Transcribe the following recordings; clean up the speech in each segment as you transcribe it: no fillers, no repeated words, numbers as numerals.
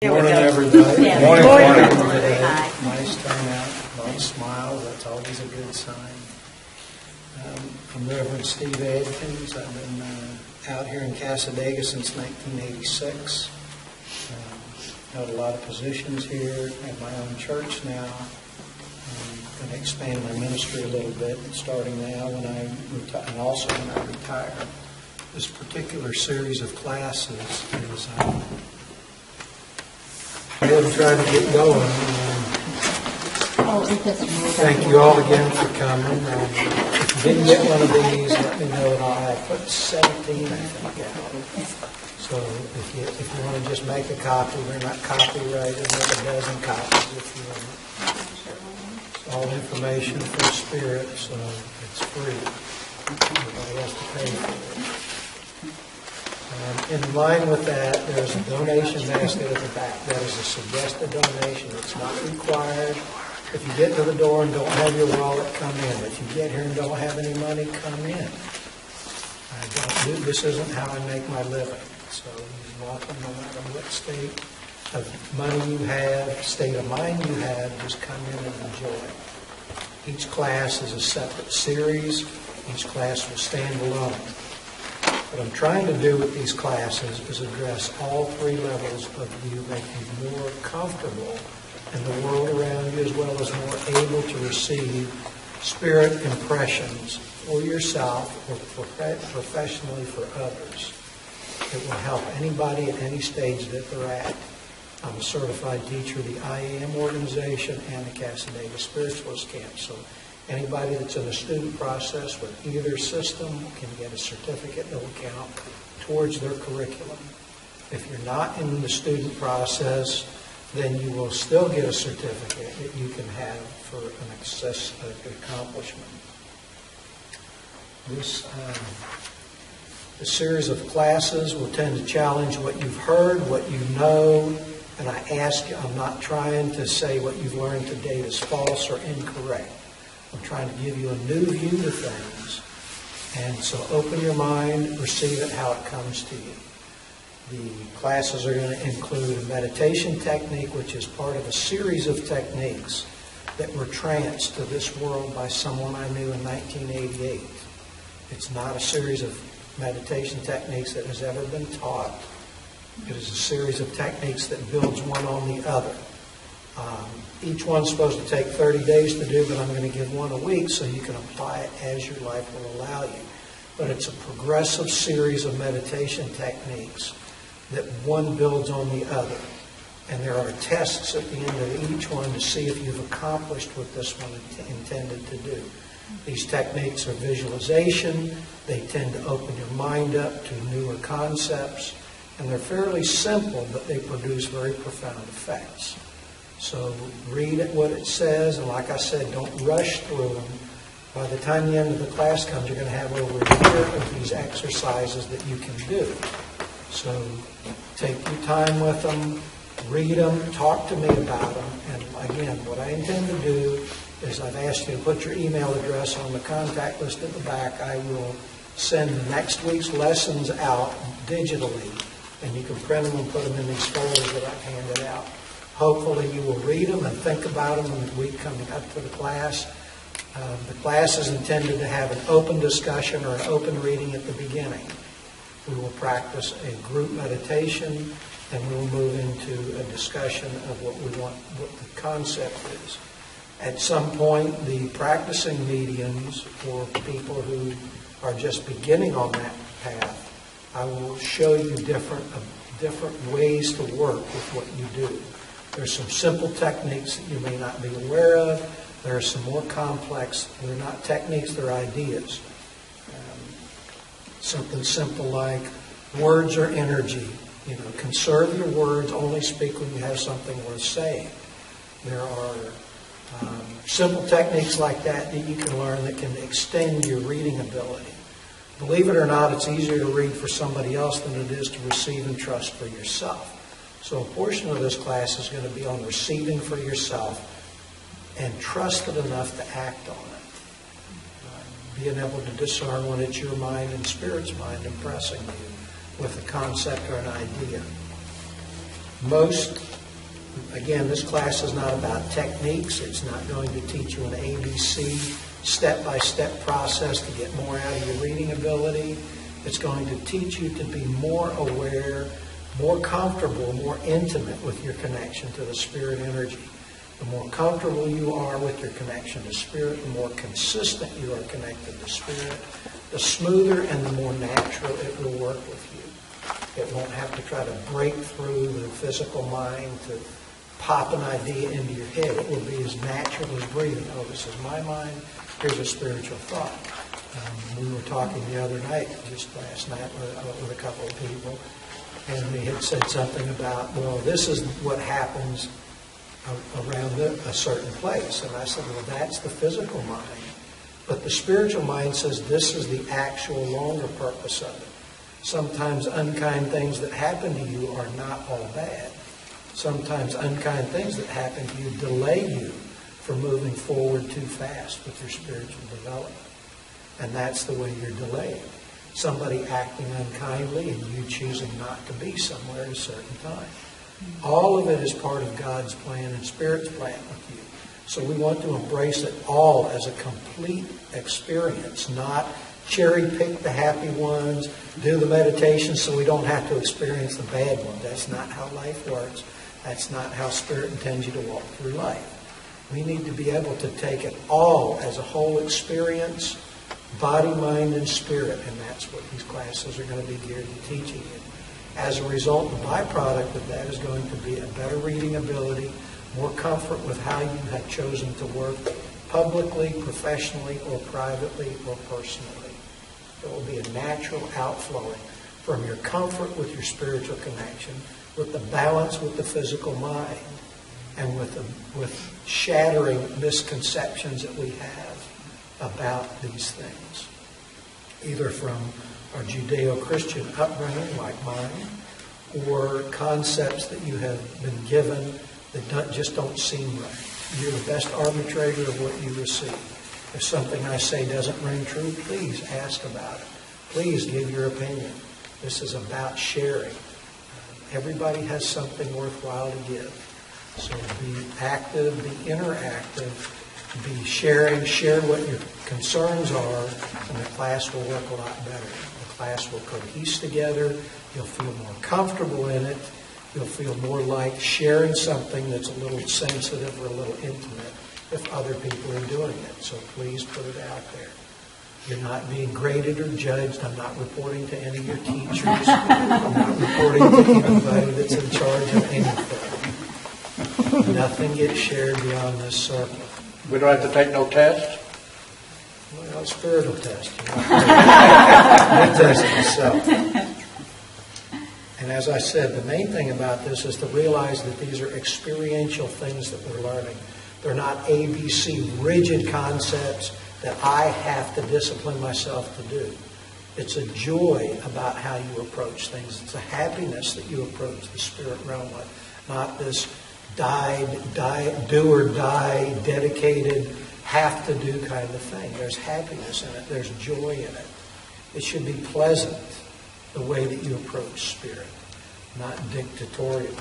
Morning, everybody. Yeah. Morning. Hi. Nice turnout, a lot of smiles. That's always a good sign. I'm Reverend Steve Adkins. I've been out here in Cassadaga since 1986. Held a lot of positions here at my own church now. I'm going to expand my ministry a little bit, starting now when I retire, and also when I retire. This particular series of classes is we're trying to get going. Thank you all again for coming. If you didn't get one of these, let me know and I'll put 17 I think out. So if you want to just make a copy, we're not copyrighted, make a dozen copies if you want. It's all information from Spirit, so it's free. Nobody has to pay for it. In line with that, there's a donation basket at the back. That is a suggested donation. It's not required. If you get to the door and don't have your wallet, come in. If you get here and don't have any money, come in. This isn't how I make my living. So you're welcome no matter what state of money you have, state of mind you have, just come in and enjoy. Each class is a separate series. Each class will stand alone. What I'm trying to do with these classes is address all three levels of you, make you more comfortable in the world around you, as well as more able to receive spirit impressions for yourself or professionally for others. It will help anybody at any stage that they're at. I'm a certified teacher of the IAM organization and the Cassadaga Spiritualist Camp. So anybody that's in a student process with either system can get a certificate that will count towards their curriculum. If you're not in the student process, then you will still get a certificate that you can have for an accomplishment. The series of classes will tend to challenge what you've heard, what you know, and I ask you, I'm not trying to say what you've learned to date is false or incorrect. I'm trying to give you a new view to things. And so open your mind, receive it how it comes to you. The classes are going to include a meditation technique, which is part of a series of techniques that were tranced to this world by someone I knew in 1988. It's not a series of meditation techniques that has ever been taught. It is a series of techniques that builds one on the other. Each one's supposed to take 30 days to do, but I'm going to give one a week so you can apply it as your life will allow you. But it's a progressive series of meditation techniques that one builds on the other. And there are tests at the end of each one to see if you've accomplished what this one intended to do. These techniques are visualization. They tend to open your mind up to newer concepts. And they're fairly simple, but they produce very profound effects. So read what it says, and like I said, don't rush through them. By the time the end of the class comes, you're going to have over a year of these exercises that you can do. So take your time with them, read them, talk to me about them. And again, what I intend to do is I've asked you to put your email address on the contact list at the back. I will send next week's lessons out digitally, and you can print them and put them in these folders that I've handed out. Hopefully you will read them and think about them in the week coming up to the class. The class is intended to have an open discussion or an open reading at the beginning. We will practice a group meditation, and we will move into a discussion of what the concept is. At some point, the practicing mediums, for people who are just beginning on that path, I will show you different ways to work with what you do. There's some simple techniques that you may not be aware of. There are some more complex. They're not techniques, they're ideas. Something simple like words are energy. Conserve your words, only speak when you have something worth saying. There are simple techniques like that you can learn that can extend your reading ability. Believe it or not, it's easier to read for somebody else than it is to receive and trust for yourself. So a portion of this class is going to be on receiving for yourself and trust it enough to act on it. Being able to discern when it's your mind and Spirit's mind impressing you with a concept or an idea. Again, this class is not about techniques. It's not going to teach you an ABC step-by-step process to get more out of your reading ability. It's going to teach you to be more aware, more comfortable, more intimate with your connection to the Spirit energy. The more comfortable you are with your connection to Spirit, the more consistent you are connected to Spirit, the smoother and the more natural it will work with you. It won't have to try to break through the physical mind to pop an idea into your head. It will be as natural as breathing. Oh, this is my mind. Here's a spiritual thought. We were talking the other night, just last night, with a couple of people, and we had said something about, well, this is what happens around a certain place. And I said, well, that's the physical mind. But the spiritual mind says this is the actual longer purpose of it. Sometimes unkind things that happen to you are not all bad. Sometimes unkind things that happen to you delay you from moving forward too fast with your spiritual development. And that's the way you're delayed. Somebody acting unkindly and you choosing not to be somewhere at a certain time. All of it is part of God's plan and Spirit's plan with you. So we want to embrace it all as a complete experience, not cherry-pick the happy ones, do the meditation so we don't have to experience the bad ones. That's not how life works. That's not how Spirit intends you to walk through life. We need to be able to take it all as a whole experience, body, mind, and spirit, and that's what these classes are going to be geared to teaching you. As a result, the byproduct of that is going to be a better reading ability, more comfort with how you have chosen to work publicly, professionally, or privately, or personally. It will be a natural outflowing from your comfort with your spiritual connection, with the balance with the physical mind, and with shattering misconceptions that we have about these things, either from our Judeo-Christian upbringing like mine, or concepts that you have been given that just don't seem right. You're the best arbitrator of what you receive. If something I say doesn't ring true, please ask about it. Please give your opinion. This is about sharing. Everybody has something worthwhile to give. So be active, be interactive, be sharing, share what your concerns are, and the class will work a lot better. The class will cohese together. You'll feel more comfortable in it. You'll feel more like sharing something that's a little sensitive or a little intimate if other people are doing it. So please put it out there. You're not being graded or judged. I'm not reporting to any of your teachers. I'm not reporting to anybody that's in charge of anything. Nothing gets shared beyond this circle. We don't have to take no tests? Well, spiritual test. I test myself. And as I said, the main thing about this is to realize that these are experiential things that we're learning. They're not ABC rigid concepts that I have to discipline myself to do. It's a joy about how you approach things. It's a happiness that you approach the spirit realm with, not this do or die, dedicated, have to do kind of thing. There's happiness in it. There's joy in it. It should be pleasant, the way that you approach spirit, not dictatorial.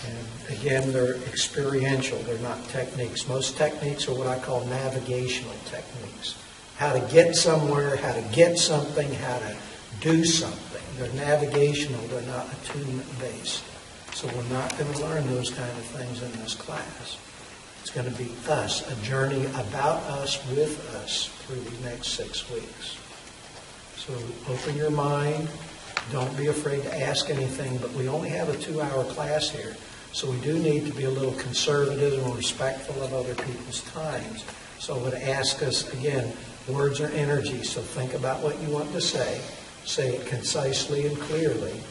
And again, they're experiential. They're not techniques. Most techniques are what I call navigational techniques. How to get somewhere, how to get something, how to do something. They're navigational. They're not attunement-based. So we're not going to learn those kind of things in this class. It's going to be us, a journey about us, with us, through the next 6 weeks. So open your mind. Don't be afraid to ask anything, but we only have a 2-hour class here. So we do need to be a little conservative and respectful of other people's times. So I would ask us, again, words are energy, so think about what you want to say it concisely and clearly,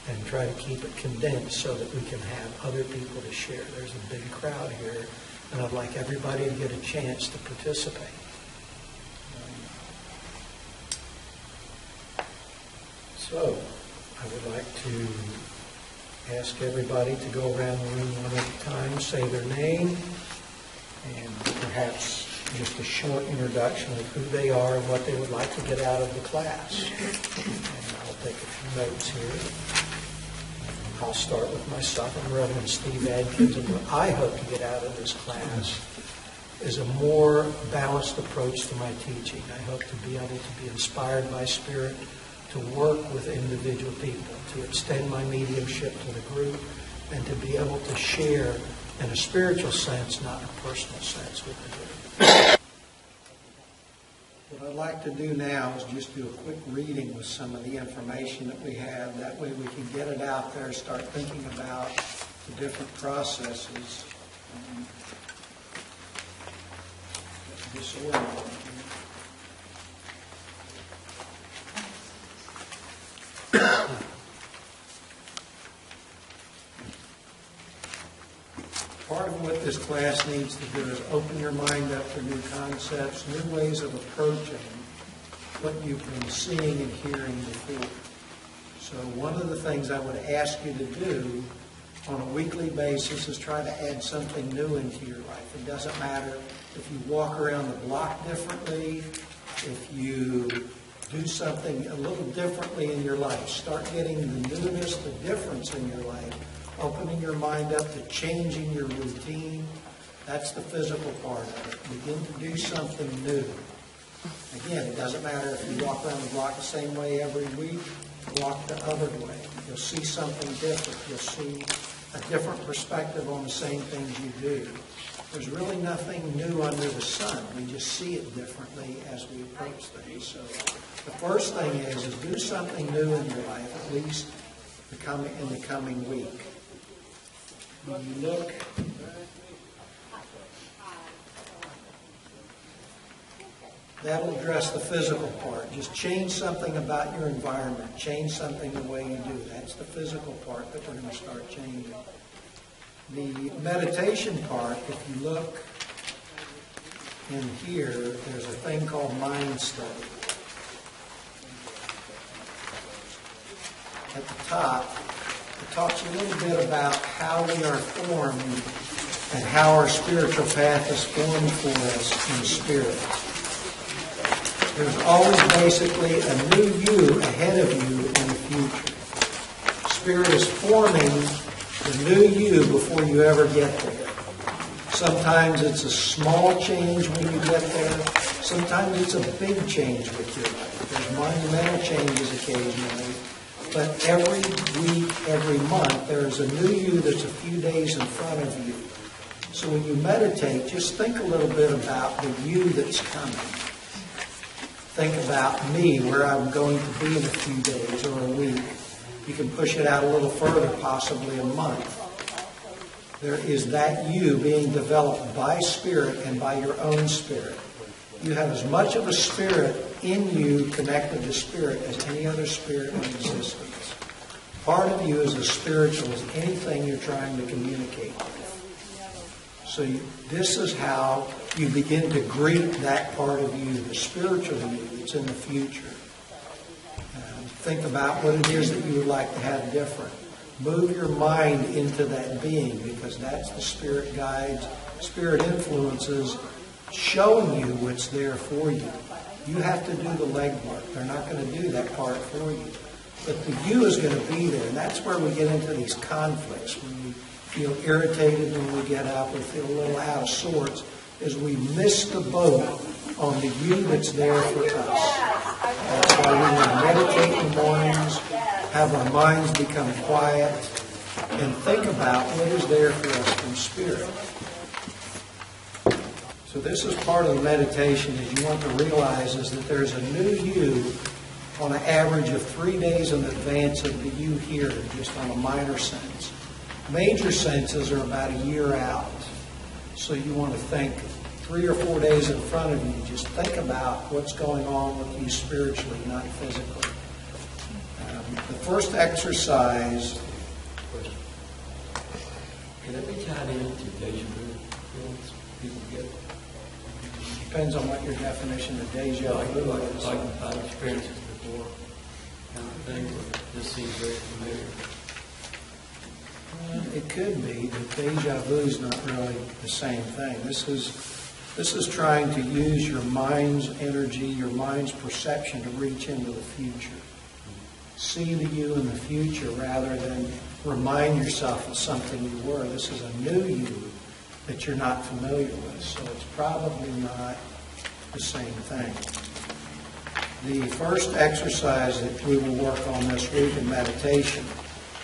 and try to keep it condensed so that we can have other people to share. There's a big crowd here, and I'd like everybody to get a chance to participate. So, I would like to ask everybody to go around the room one at a time, say their name, and perhaps just a short introduction of who they are and what they would like to get out of the class. And I'll take a few notes here. I'll start with myself and Reverend Steve Adkins, and what I hope to get out of this class is a more balanced approach to my teaching. I hope to be able to be inspired by Spirit, to work with individual people, to extend my mediumship to the group, and to be able to share in a spiritual sense, not in a personal sense, with the group. What I'd like to do now is just do a quick reading with some of the information that we have. That way we can get it out there, start thinking about the different processes. Disorder. Part of what this class needs to do is open your mind up to new concepts, new ways of approaching what you've been seeing and hearing before. So one of the things I would ask you to do on a weekly basis is try to add something new into your life. It doesn't matter if you walk around the block differently, if you do something a little differently in your life. Start getting the newness, the difference in your life, opening your mind up to changing your routine. That's the physical part of it. Begin to do something new. Again, it doesn't matter if you walk around the block the same way every week, walk the other way. You'll see something different. You'll see a different perspective on the same things you do. There's really nothing new under the sun. We just see it differently as we approach things. So the first thing is do something new in your life, at least in the coming week. When you look, that'll address the physical part. Just change something about your environment. Change something the way you do. That's the physical part that we're going to start changing. The meditation part, if you look in here, there's a thing called mind study. At the top, it talks a little bit about how we are formed and how our spiritual path is formed for us in spirit. There's always basically a new you ahead of you in the future. Spirit is forming the new you before you ever get there. Sometimes it's a small change when you get there. Sometimes it's a big change with your life. There's monumental changes occasionally. But every week, every month, there's a new you that's a few days in front of you. So when you meditate, just think a little bit about the you that's coming. Think about me, where I'm going to be in a few days or a week. You can push it out a little further, possibly a month. There is that you being developed by Spirit and by your own spirit. You have as much of a spirit in you connected to Spirit as any other spirit in existence. Part of you is as spiritual as anything you're trying to communicate with. So this is how you begin to greet that part of you, the spiritual you that's in the future. Think about what it is that you would like to have different. Move your mind into that being, because that's the Spirit guides, Spirit influences, showing you what's there for you. You have to do the legwork. They're not going to do that part for you. But the you is going to be there, and that's where we get into these conflicts. When we feel irritated when we get up, we feel a little out of sorts, is we miss the boat on the you that's there for us. That's why we want to meditate in the mornings, have our minds become quiet, and think about what is there for us from Spirit. So this is part of the meditation is you want to realize is that there's a new you on an average of 3 days in advance of the you here, just on a minor sense. Major senses are about a year out. So you want to think 3 or 4 days in front of you. Just think about what's going on with you spiritually, not physically. The first exercise. Can that be tied into deja vu? People get Depends on what your definition of deja vu is. like I've experienced this before, kind of thing. Where this seems very familiar. It could be, but deja vu is not really the same thing. This is trying to use your mind's energy, your mind's perception to reach into the future. see the you in the future rather than remind yourself of something you were. This is a new you that you're not familiar with, so it's probably not the same thing. The first exercise that we will work on this week in meditation,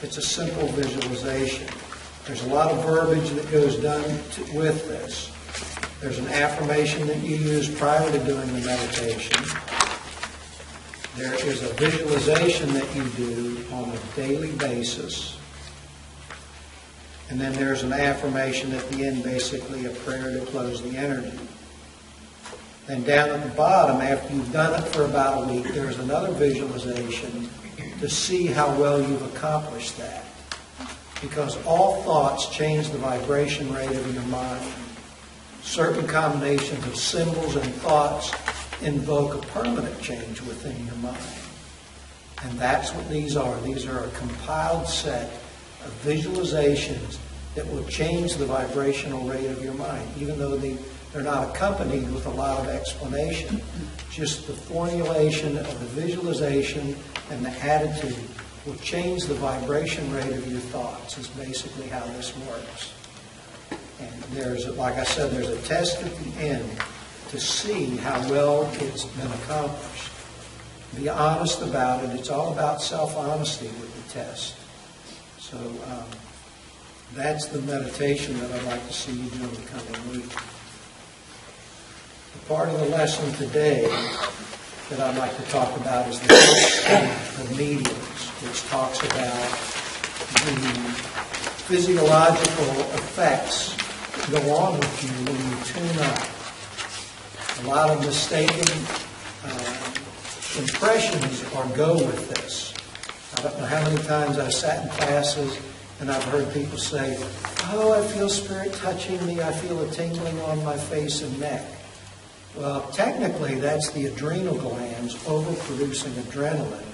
it's a simple visualization. There's a lot of verbiage that goes with this. There's an affirmation that you use prior to doing the meditation. There is a visualization that you do on a daily basis. And then there's an affirmation at the end, basically a prayer to close the energy. Then down at the bottom, after you've done it for about a week, there's another visualization to see how well you've accomplished that. Because all thoughts change the vibration rate of your mind. Certain combinations of symbols and thoughts invoke a permanent change within your mind. And that's what these are. These are a compiled set of visualizations that will change the vibrational rate of your mind, even though they're not accompanied with a lot of explanation. Just the formulation of the visualization and the attitude will change the vibration rate of your thoughts is basically how this works. And there's, like I said, there's a test at the end to see how well it's been accomplished. Be honest about it. It's all about self-honesty with the test. So that's the meditation that I'd like to see you do in the coming week. The part of the lesson today that I'd like to talk about is the state of mediums, which talks about the physiological effects that go on with you when you tune up. A lot of mistaken impressions go with this. I don't know how many times I've sat in classes and I've heard people say, "Oh, I feel spirit touching me. I feel a tingling on my face and neck." Well, technically, that's the adrenal glands overproducing adrenaline.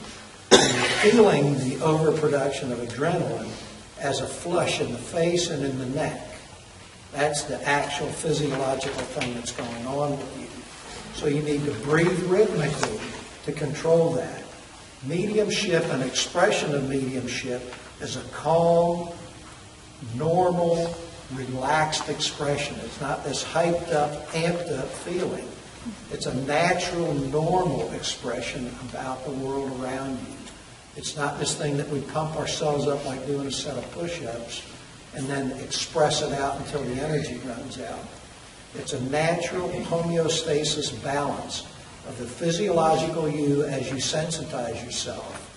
And you're feeling the overproduction of adrenaline as a flush in the face and in the neck. That's the actual physiological thing that's going on with you. So you need to breathe rhythmically to control that. Mediumship and expression of mediumship is a calm, normal, relaxed expression. It's not this hyped up, amped up feeling. It's a natural, normal expression about the world around you. It's not this thing that we pump ourselves up like doing a set of push-ups and then express it out until the energy runs out. It's a natural homeostasis balance of the physiological you as you sensitize yourself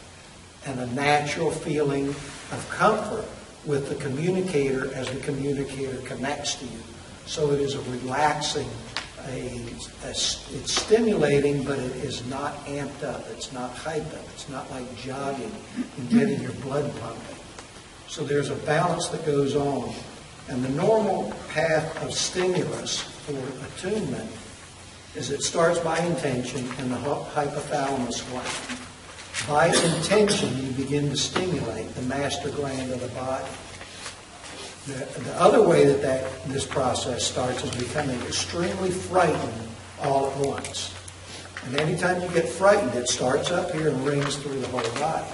and a natural feeling of comfort with the communicator as the communicator connects to you. So it is a relaxing, it's stimulating, but it is not amped up. It's not hyped up. It's not like jogging and getting your blood pumping. So there's a balance that goes on. And the normal path of stimulus for attunement is it starts by intention in the hypothalamus gland. By intention, you begin to stimulate the master gland of the body. The other way that this process starts is becoming extremely frightened all at once. And anytime you get frightened, it starts up here and rings through the whole body.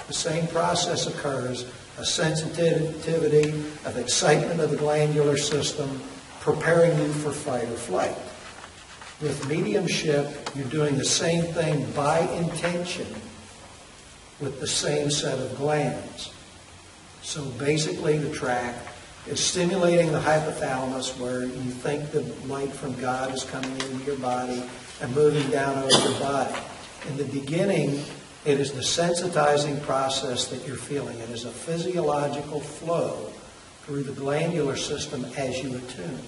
The same process occurs, a sensitivity of excitement of the glandular system, preparing you for fight or flight. With mediumship, you're doing the same thing by intention with the same set of glands. So basically the track is stimulating the hypothalamus where you think the light from God is coming into your body and moving down over your body. In the beginning, it is the sensitizing process that you're feeling. It is a physiological flow through the glandular system as you attune.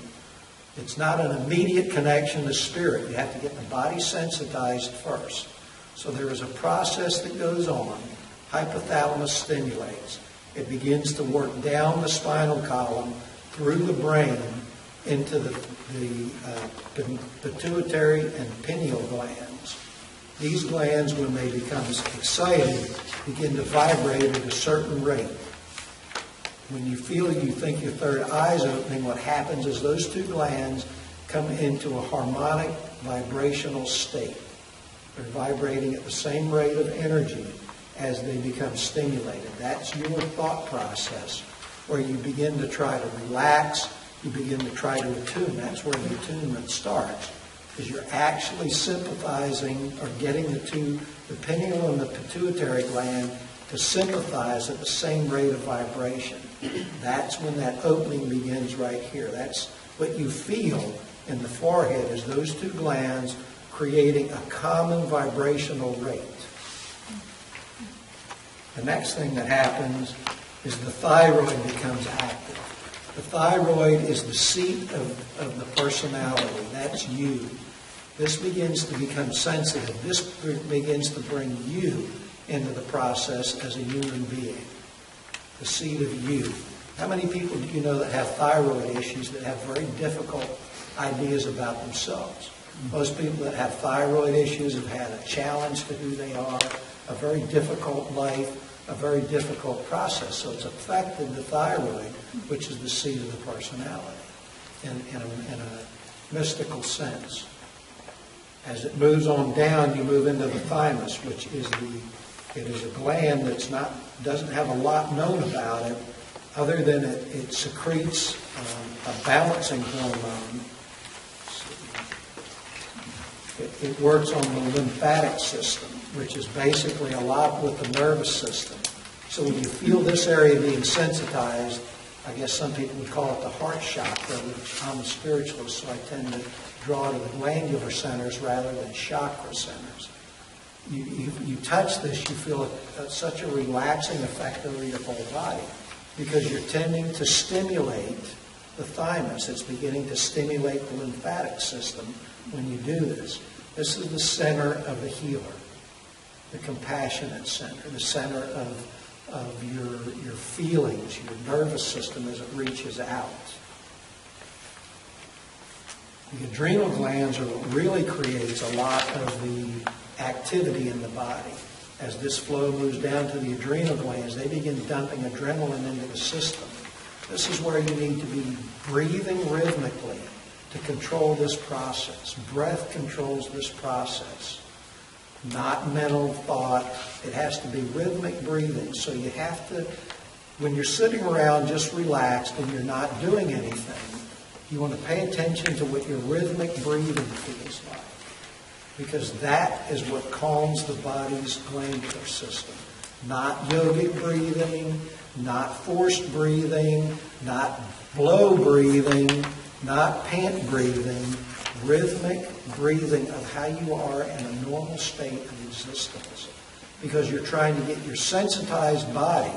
It's not an immediate connection to spirit. You have to get the body sensitized first. So there is a process that goes on. Hypothalamus stimulates. It begins to work down the spinal column through the brain into the pituitary and pineal glands. These glands, when they become excited, begin to vibrate at a certain rate. When you feel you think your third eye is opening, what happens is those two glands come into a harmonic vibrational state. They're vibrating at the same rate of energy as they become stimulated. That's your thought process, where you begin to try to relax, you begin to try to attune. That's where the attunement starts, because you're actually sympathizing or getting the pineal and the pituitary gland to sympathize at the same rate of vibration. That's when that opening begins right here. That's what you feel in the forehead, is those two glands creating a common vibrational rate. The next thing that happens is the thyroid becomes active. The thyroid is the seat of the personality. That's you. This begins to become sensitive. This begins to bring you into the process as a human being. The seat of you. How many people do you know that have thyroid issues that have very difficult ideas about themselves? Most people that have thyroid issues have had a challenge to who they are, a very difficult life, a very difficult process. So it's affected the thyroid, which is the seat of the personality, in a mystical sense. As it moves on down, you move into the thymus, which is a gland that's doesn't have a lot known about it, other than it secretes a balancing hormone. It works on the lymphatic system, which is basically a lot with the nervous system. So when you feel this area being sensitized, I guess some people would call it the heart chakra, which I'm a spiritualist, so I tend to draw to the glandular centers rather than chakra centers. You touch this, you feel such a relaxing effect over your whole body, because you're tending to stimulate the thymus. It's beginning to stimulate the lymphatic system when you do this. This is the center of the healer, the compassionate center, the center of your feelings, your nervous system as it reaches out. The adrenal glands are what really creates a lot of the activity in the body. As this flow moves down to the adrenal glands, they begin dumping adrenaline into the system. This is where you need to be breathing rhythmically to control this process. Breath controls this process, not mental thought. It has to be rhythmic breathing. So you have to, when you're sitting around just relaxed and you're not doing anything, you want to pay attention to what your rhythmic breathing feels like, because that is what calms the body's glandular system. Not yogic breathing, not forced breathing, not blow breathing, not pant breathing. Rhythmic breathing of how you are in a normal state of existence, because you're trying to get your sensitized body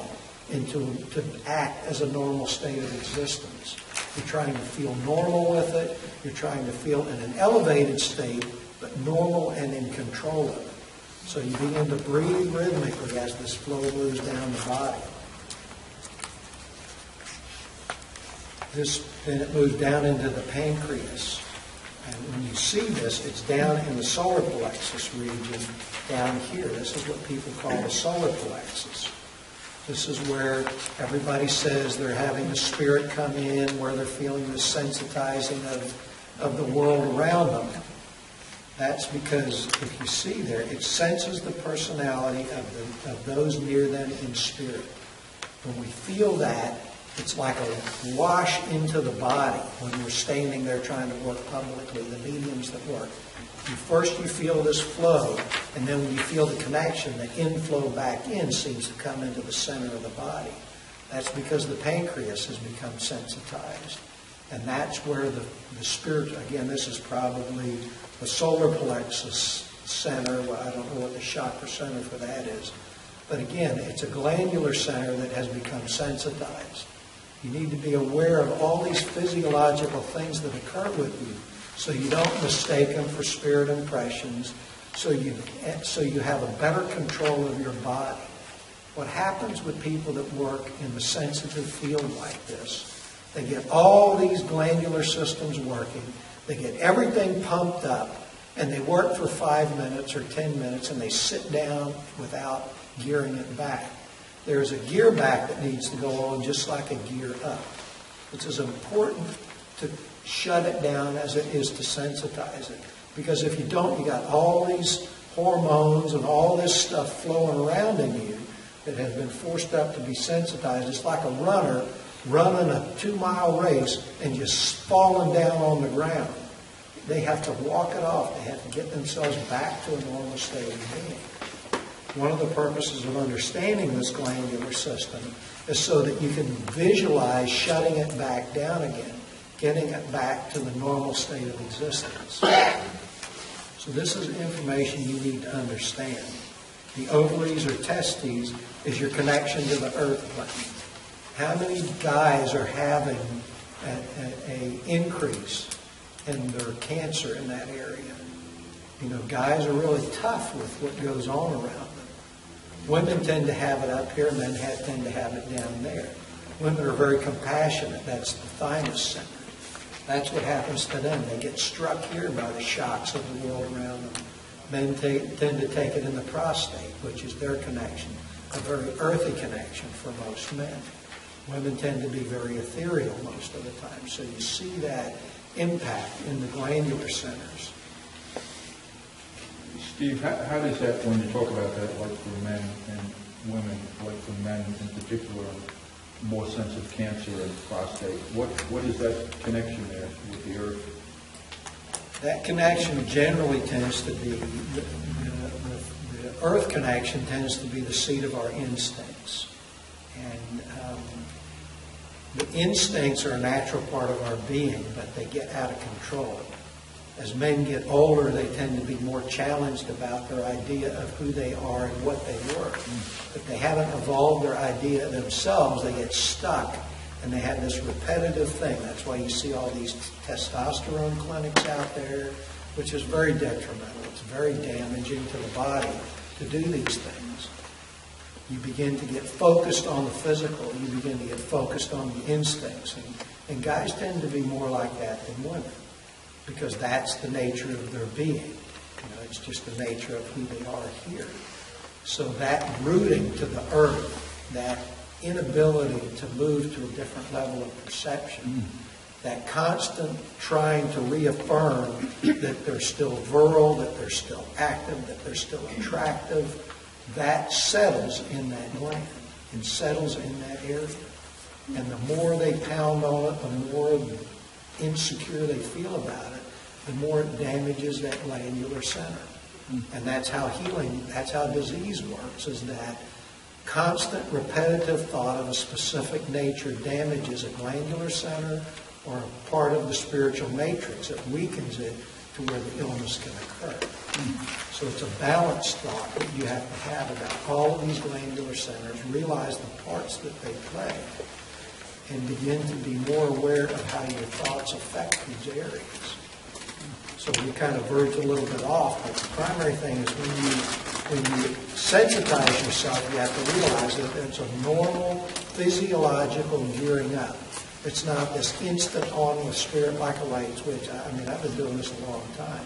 to act as a normal state of existence. You're trying to feel normal with it. You're trying to feel in an elevated state, but normal and in control of it. So you begin to breathe rhythmically as this flow moves down the body. Then it moves down into the pancreas. And when you see this, it's down in the solar plexus region down here. This is what people call the solar plexus. This is where everybody says they're having the spirit come in, where they're feeling the sensitizing of the world around them. That's because, if you see there, it senses the personality of those near them in spirit. When we feel that, it's like a wash into the body when we're standing there trying to work publicly, the mediums that work. First you feel this flow, and then when you feel the connection, the inflow back in seems to come into the center of the body. That's because the pancreas has become sensitized. And that's where the spirit, again, this is probably the solar plexus center. Well, I don't know what the chakra center for that is. But again, it's a glandular center that has become sensitized. You need to be aware of all these physiological things that occur with you, so you don't mistake them for spirit impressions, so you have a better control of your body. What happens with people that work in the sensitive field like this, they get all these glandular systems working, they get everything pumped up, and they work for 5 minutes or 10 minutes, and they sit down without gearing it back. There's a gear back that needs to go on just like a gear up. It's as important to shut it down as it is to sensitize it. Because if you don't, you got all these hormones and all this stuff flowing around in you that has been forced up to be sensitized. It's like a runner running a 2-mile race and just falling down on the ground. They have to walk it off. They have to get themselves back to a normal state of being. One of the purposes of understanding this glandular system is so that you can visualize shutting it back down again, getting it back to the normal state of existence. So this is information you need to understand. The ovaries or testes is your connection to the earth plane. How many guys are having an increase in their cancer in that area? You know, guys are really tough with what goes on around them. Women tend to have it up here, men tend to have it down there. Women are very compassionate. That's the thymus center. That's what happens to them. They get struck here by the shocks of the world around them. Men tend to take it in the prostate, which is their connection, a very earthy connection for most men. Women tend to be very ethereal most of the time. So you see that impact in the glandular centers. Steve, how does that, when you talk about that, like for men and women, like for men in particular, more sense of cancer and prostate, what is that connection there with the earth? That connection generally tends to be, the earth connection tends to be the seat of our instincts. And the instincts are a natural part of our being, but they get out of control. As men get older, they tend to be more challenged about their idea of who they are and what they were. If they haven't evolved their idea themselves, they get stuck, and they have this repetitive thing. That's why you see all these testosterone clinics out there, which is very detrimental. It's very damaging to the body to do these things. You begin to get focused on the physical. You begin to get focused on the instincts. And guys tend to be more like that than women, because that's the nature of their being. You know, it's just the nature of who they are here. So that rooting to the earth, that inability to move to a different level of perception, that constant trying to reaffirm that they're still virile, that they're still active, that they're still attractive, that settles in that gland and settles in that area. And the more they pound on it, the more insecure they feel about it, the more it damages that glandular center. And that's how healing, that's how disease works, is that constant repetitive thought of a specific nature damages a glandular center or a part of the spiritual matrix. It weakens it to where the illness can occur. So it's a balanced thought that you have to have about all of these glandular centers, realize the parts that they play, and begin to be more aware of how your thoughts affect these areas. So we kind of verge a little bit off, but the primary thing is when you sensitize yourself, you have to realize that it's a normal physiological gearing up. It's not this instant on with spirit like a light switch. I mean, I've been doing this a long time.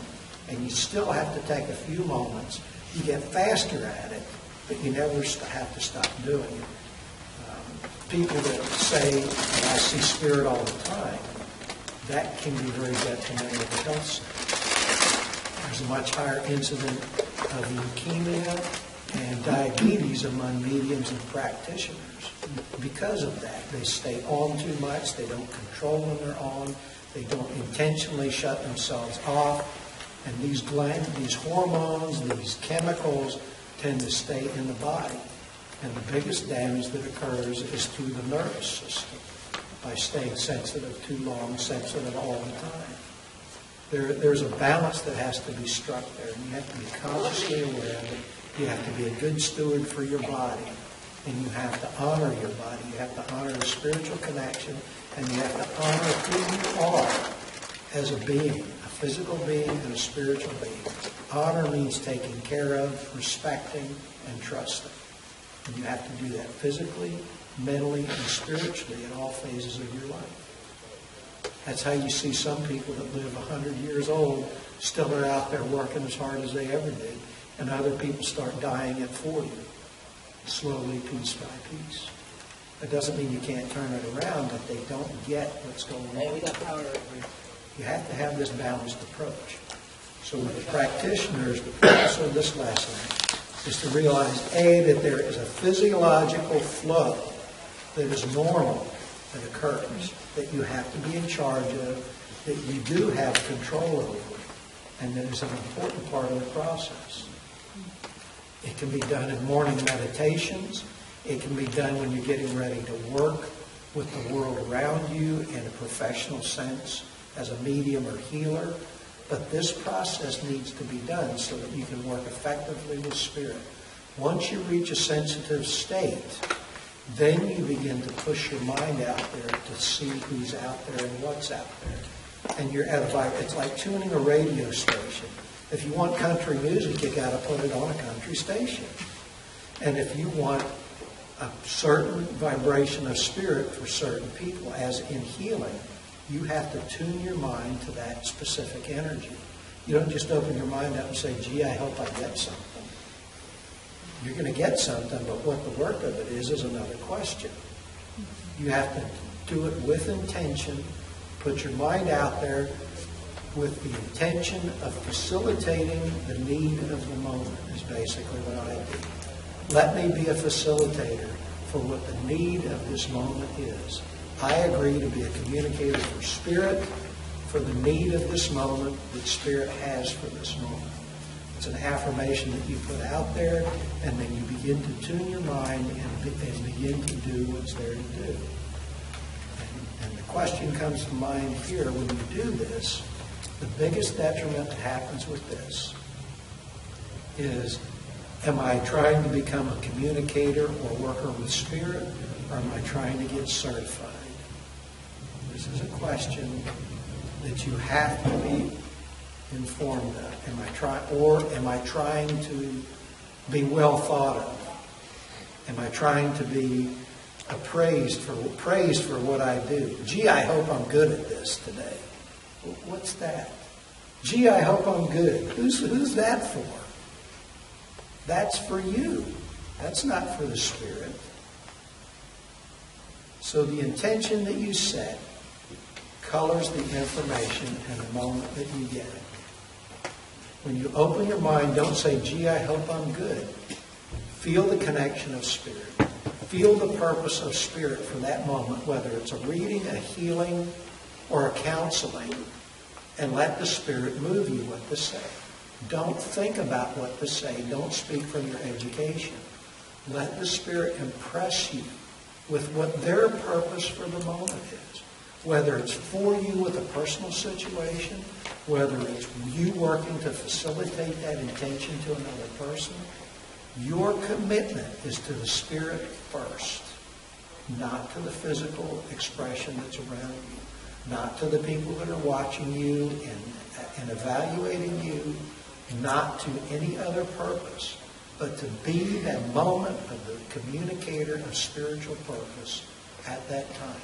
And you still have to take a few moments. You get faster at it, but you never have to stop doing it. People that say, I see spirit all the time, that can be very detrimental to the health center. There's a much higher incidence of leukemia and diabetes among mediums and practitioners because of that. They stay on too much. They don't control when they're on. They don't intentionally shut themselves off. And these hormones, these chemicals tend to stay in the body. And the biggest damage that occurs is to the nervous system by staying sensitive too long, sensitive all the time. There's a balance that has to be struck there. And you have to be consciously aware of it. You have to be a good steward for your body. And you have to honor your body. You have to honor the spiritual connection. And you have to honor who you are as a being, a physical being and a spiritual being. Honor means taking care of, respecting, and trusting. And you have to do that physically, mentally, and spiritually in all phases of your life. That's how you see some people that live 100 years old still are out there working as hard as they ever did, and other people start dying at 40, slowly, piece by piece. That doesn't mean you can't turn it around, but they don't get what's going on. Hey, we got power. You have to have this balanced approach. So with the practitioners, the purpose of this lesson is to realize, A, that there is a physiological flow that is normal that occurs, that you have to be in charge of, that you do have control over, and that is an important part of the process. It can be done in morning meditations. It can be done when you're getting ready to work with the world around you in a professional sense as a medium or healer. But this process needs to be done so that you can work effectively with Spirit. Once you reach a sensitive state, then you begin to push your mind out there to see who's out there and what's out there. And you're at a vibe. It's like tuning a radio station. If you want country music, you got to put it on a country station. And if you want a certain vibration of Spirit for certain people, as in healing, you have to tune your mind to that specific energy. You don't just open your mind up and say, gee, I hope I get something. You're going to get something, but what the work of it is another question. You have to do it with intention, put your mind out there with the intention of facilitating the need of the moment is basically what I do. Let me be a facilitator for what the need of this moment is. I agree to be a communicator for Spirit, for the need of this moment that Spirit has for this moment. It's an affirmation that you put out there, and then you begin to tune your mind and begin to do what's there to do. And the question comes to mind here, when you do this, the biggest detriment that happens with this is, am I trying to become a communicator or worker with Spirit, or am I trying to get certified? This is a question that you have to be informed of. Am I trying to be well thought of? Am I trying to be praised for what I do? Gee, I hope I'm good at this today. What's that? Gee, I hope I'm good. Who's that for? That's for you. That's not for the Spirit. So the intention that you set colors the information and the moment that you get it. When you open your mind, don't say, gee, I hope I'm good. Feel the connection of Spirit. Feel the purpose of Spirit for that moment, whether it's a reading, a healing, or a counseling, and let the Spirit move you what to say. Don't think about what to say. Don't speak from your education. Let the Spirit impress you with what their purpose for the moment is. Whether it's for you with a personal situation, whether it's you working to facilitate that intention to another person, your commitment is to the Spirit first, not to the physical expression that's around you, not to the people that are watching you and evaluating you, not to any other purpose, but to be that moment of the communicator of spiritual purpose at that time.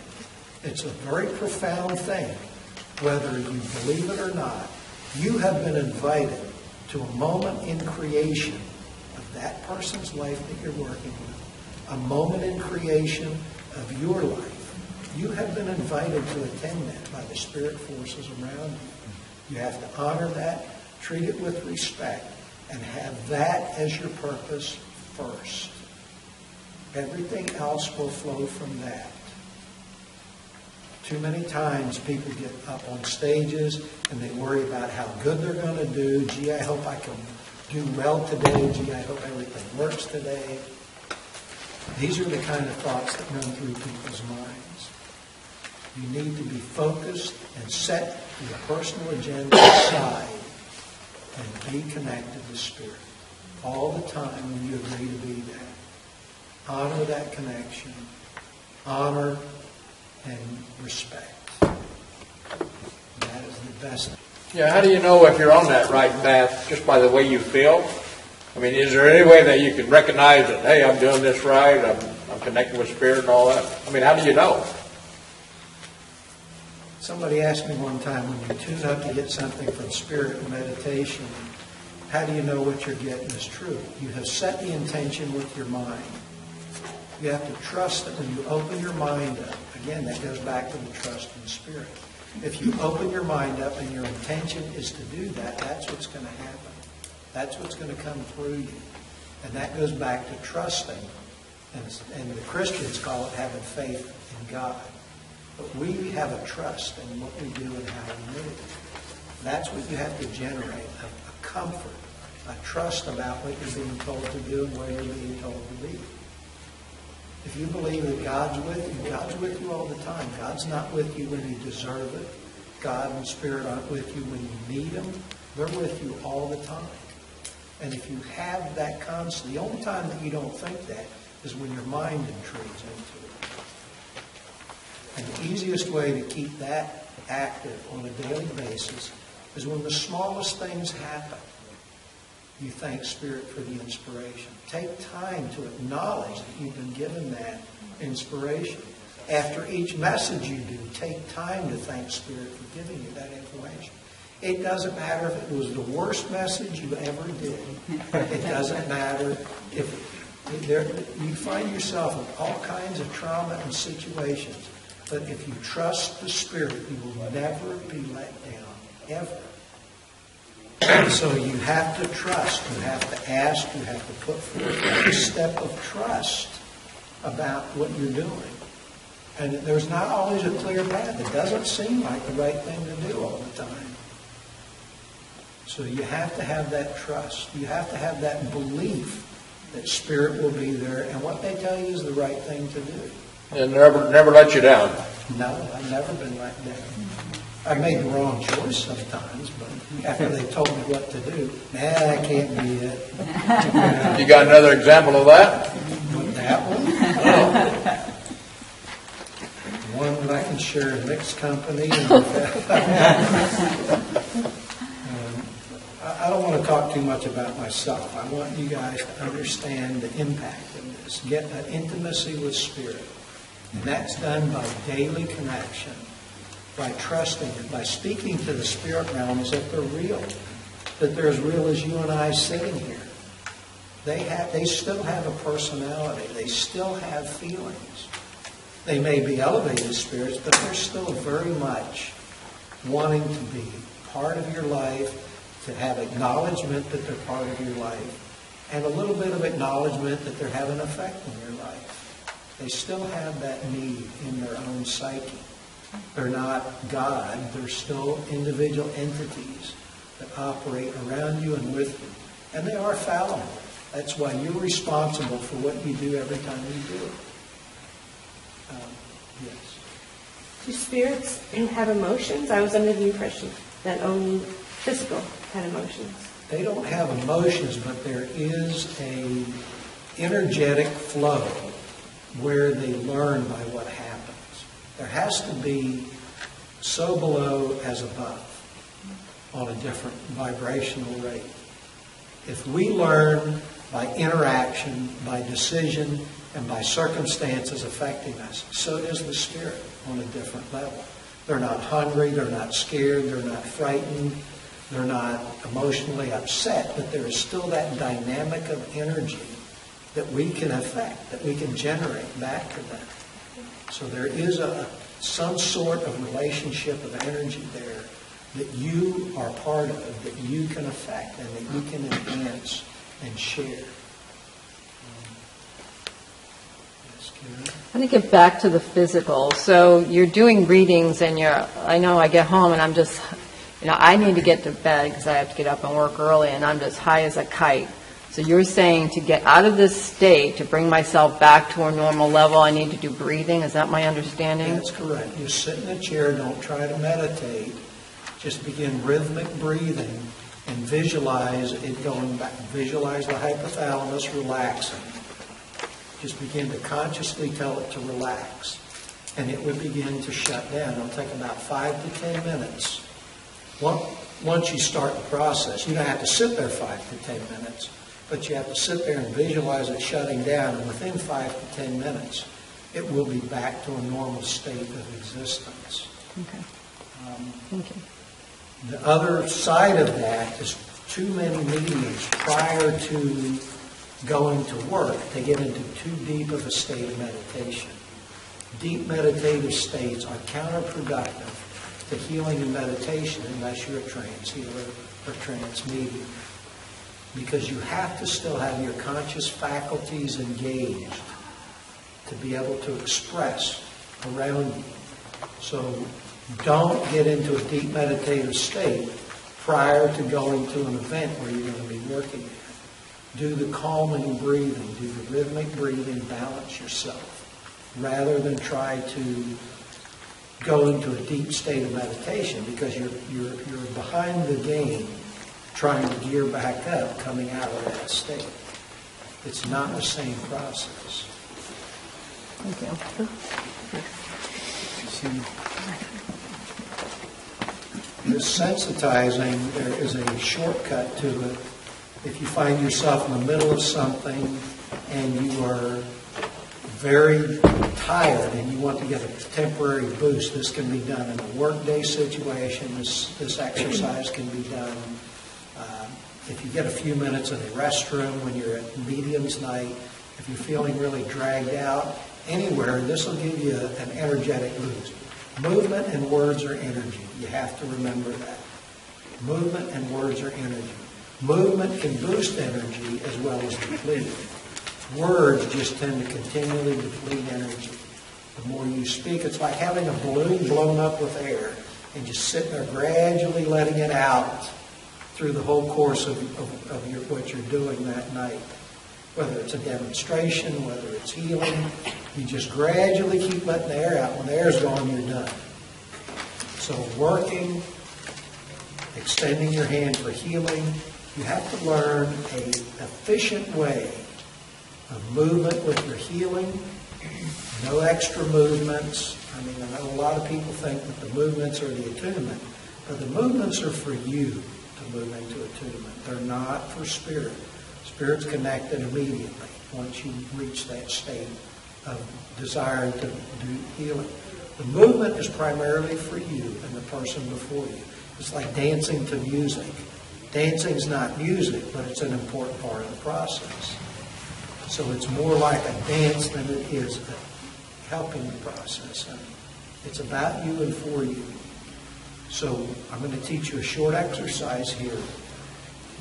It's a very profound thing, whether you believe it or not. You have been invited to a moment in creation of that person's life that you're working with, a moment in creation of your life. You have been invited to attend that by the Spirit forces around you. You have to honor that, treat it with respect, and have that as your purpose first. Everything else will flow from that. Too many times people get up on stages and they worry about how good they're going to do. Gee, I hope I can do well today. Gee, I hope everything works today. These are the kind of thoughts that run through people's minds. You need to be focused and set your personal agenda aside and be connected to Spirit all the time when you agree to be that. Honor that connection. Honor and respect. That is the best. Yeah, how do you know if you're on that right path just by the way you feel? I mean, is there any way that you can recognize that, hey, I'm doing this right, I'm connecting with Spirit and all that? I mean, how do you know? Somebody asked me one time, when you tune up to get something from Spirit and meditation, how do you know what you're getting is true? You have set the intention with your mind. You have to trust that when you open your mind up, again, that goes back to the trust in Spirit. If you open your mind up and your intention is to do that, that's what's going to happen. That's what's going to come through you. And that goes back to trusting. And the Christians call it having faith in God. But we have a trust in what we do and how we live. That's what you have to generate, a comfort, a trust about what you're being told to do and where you're being told to be. If you believe that God's with you all the time. God's not with you when you deserve it. God and Spirit aren't with you when you need them. They're with you all the time. And if you have that constant, the only time that you don't think that is when your mind intrudes into it. And the easiest way to keep that active on a daily basis is when the smallest things happen. You thank Spirit for the inspiration. Take time to acknowledge that you've been given that inspiration. After each message you do, take time to thank Spirit for giving you that information. It doesn't matter if it was the worst message you ever did. It doesn't matter if you find yourself in all kinds of trauma and situations. But if you trust the Spirit, you will never be let down, ever. So you have to trust, you have to ask, you have to put forth a step of trust about what you're doing. And there's not always a clear path. It doesn't seem like the right thing to do all the time. So you have to have that trust. You have to have that belief that Spirit will be there, and what they tell you is the right thing to do. And never let you down. No, I've never been let down. I made the wrong choice sometimes, but after they told me what to do, that can't be it. You got another example of that? That one? One that I can share in mixed company. I don't want to talk too much about myself. I want you guys to understand the impact of this. Get an intimacy with Spirit. And that's done by daily connection, by trusting it, by speaking to the spirit realms that they're real, that they're as real as you and I sitting here. They still have a personality. They still have feelings. They may be elevated spirits, but they're still very much wanting to be part of your life, to have acknowledgement that they're part of your life, and a little bit of acknowledgement that they're having an effect in your life. They still have that need in their own psyche. They're not God. They're still individual entities that operate around you and with you. And they are fallible. That's why you're responsible for what you do every time you do it. Yes. Do spirits have emotions? I was under the impression that only physical had emotions. They don't have emotions, but there is a energetic flow where they learn by what happens. There has to be so below as above on a different vibrational rate. If we learn by interaction, by decision, and by circumstances affecting us, so does the spirit on a different level. They're not hungry, they're not scared, they're not frightened, they're not emotionally upset, but there is still that dynamic of energy that we can affect, that we can generate back to them. So there is some sort of relationship of energy there that you are part of, that you can affect, and that you can enhance and share. Yes, Karen? I want to get back to the physical. So you're doing readings, and I know I get home and I'm just, I need to get to bed because I have to get up and work early, and I'm just high as a kite. So you're saying to get out of this state, to bring myself back to a normal level, I need to do breathing? Is that my understanding? That's correct. You sit in a chair, don't try to meditate. Just begin rhythmic breathing and visualize it going back. Visualize the hypothalamus relaxing. Just begin to consciously tell it to relax. And it would begin to shut down. It'll take about 5 to 10 minutes. Once you start the process, you don't have to sit there 5 to 10 minutes. But you have to sit there and visualize it shutting down, and within 5 to 10 minutes, it will be back to a normal state of existence. Okay. Thank you. The other side of that is too many meetings prior to going to work. They get into too deep of a state of meditation. Deep meditative states are counterproductive to healing and meditation unless you're a trance healer or trance medium. Because you have to still have your conscious faculties engaged to be able to express around you. So don't get into a deep meditative state prior to going to an event where you're going to be working at. Do the calming breathing, do the rhythmic breathing, balance yourself, rather than try to go into a deep state of meditation, because you're behind the game trying to gear back up coming out of that state. It's not the same process. Thank you. This sensitizing, there is a shortcut to it. If you find yourself in the middle of something and you are very tired and you want to get a temporary boost, this can be done in a workday situation. This exercise can be done if you get a few minutes in the restroom when you're at medium's night, if you're feeling really dragged out, anywhere, this will give you an energetic boost. Movement and words are energy. You have to remember that. Movement and words are energy. Movement can boost energy as well as deplete it. Words just tend to continually deplete energy. The more you speak, it's like having a balloon blown up with air and just sitting there gradually letting it out through the whole course of what you're doing that night. Whether it's a demonstration, whether it's healing, you just gradually keep letting the air out. When the air's gone, you're done. So working, extending your hand for healing, you have to learn an efficient way of movement with your healing. No extra movements. I mean, I know a lot of people think that the movements are the attunement, but the movements are for you to move into attunement. They're not for spirit. Spirit's connected immediately once you reach that state of desiring to do healing. The movement is primarily for you and the person before you. It's like dancing to music. Dancing's not music, but it's an important part of the process. So it's more like a dance than it is a helping the process. It's about you and for you. So I'm going to teach you a short exercise here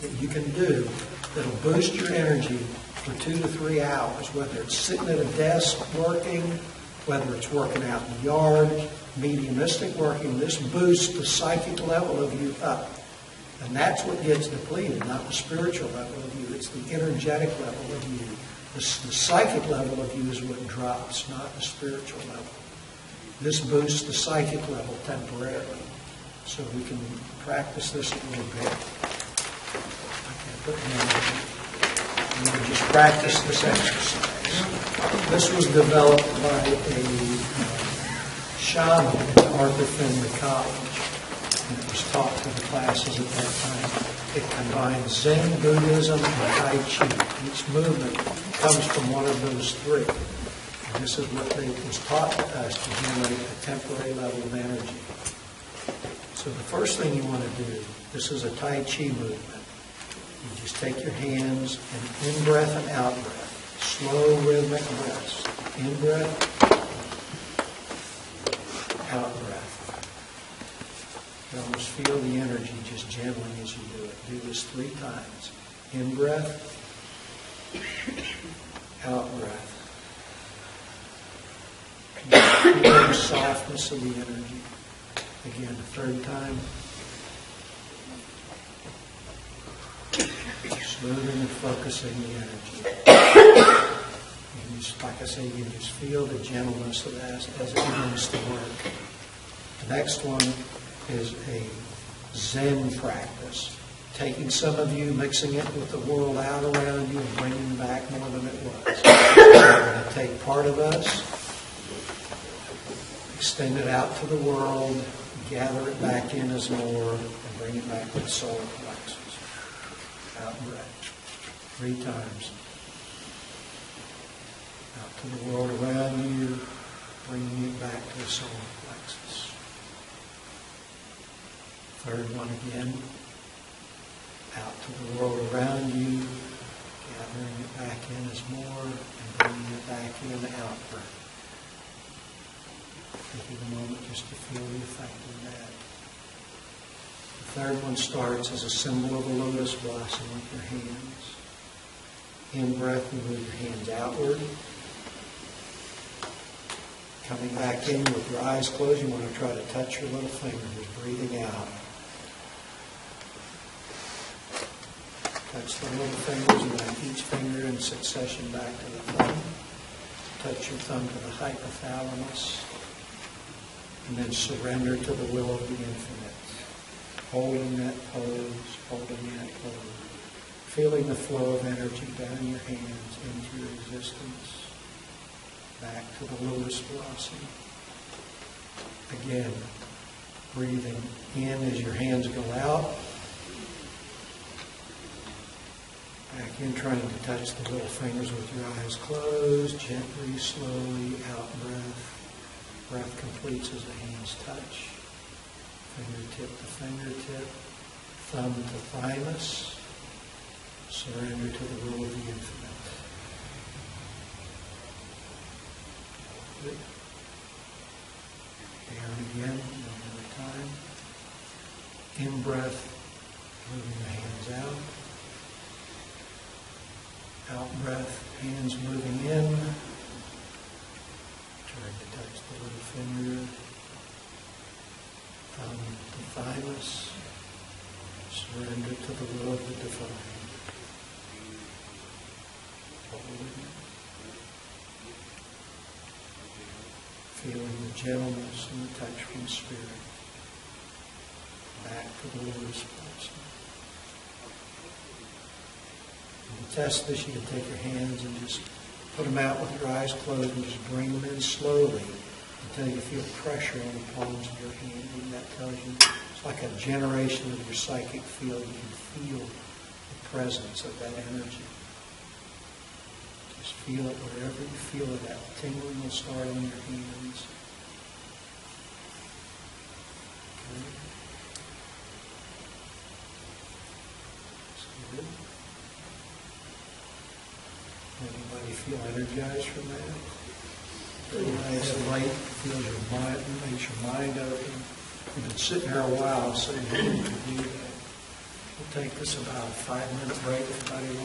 that you can do that'll boost your energy for 2 to 3 hours, whether it's sitting at a desk working, whether it's working out in the yard, mediumistic working. This boosts the psychic level of you up. And that's what gets depleted, not the spiritual level of you. It's the energetic level of you. The psychic level of you is what drops, not the spiritual level. This boosts the psychic level temporarily. So we can practice this a little bit. I'm going to just practice this exercise. This was developed by a shaman at Arthur Findlay College. And it was taught to the classes at that time. It combines Zen, Buddhism, and Tai Chi. Each movement comes from one of those three. And this is what was taught to us to generate a temporary level of energy. So the first thing you want to do, this is a Tai Chi movement. You just take your hands and in-breath and out-breath. Slow, rhythmic breaths. In-breath, out-breath. You almost feel the energy just gently as you do it. Do this 3 times. In-breath, out-breath. Feel the softness of the energy. Again, the 3rd time. Smoothing and focusing the energy. And just, like I say, you just feel the gentleness of that as it begins to work. The next one is a Zen practice. Taking some of you, mixing it with the world out around you and bringing back more than it was. We're going to take part of us, extend it out to the world, gather it back in as more, and bring it back to the solar plexus. Out and breath. 3 times. Out to the world around you, bringing it back to the solar plexus. 3rd one again. Out to the world around you, gathering it back in as more, and bringing it back in, out breath. Taking a moment just to feel the effect of that. The third one starts as a symbol of a lotus blossom with your hands. In breath, you move your hands outward. Coming back in with your eyes closed, you want to try to touch your little fingers, breathing out. Touch the little fingers and then each finger in succession back to the thumb. Touch your thumb to the hypothalamus. And then surrender to the will of the infinite. Holding that pose, holding that pose. Feeling the flow of energy down your hands into your existence. Back to the lotus blossom. Again, breathing in as your hands go out. Back in, trying to touch the little fingers with your eyes closed. Gently, slowly, out breath. Breath completes as the hands touch. Fingertip to fingertip. Thumb to thymus. Surrender to the will of the infinite. Good. Down again, one at a time. In breath, moving the hands out. Out breath, hands moving in. Trying to touch the little finger. Thumb to thymus. Surrender to the will of the divine. Feeling the gentleness and the touch from Spirit. Back to the lotus blossom. To test this, you can take your hands and just put them out with your eyes closed and just bring them in slowly until you feel pressure on the palms of your hand. And that tells you it's like a generation of your psychic field. You can feel the presence of that energy. Just feel it wherever you feel it. That tingling will start on your hands. Okay. That's good. Anybody feel energized from that? Very nice light feels your mind, makes your mind open. You've been sitting there a while, so you can do that. We'll take this about a 5-minute break if anybody wants.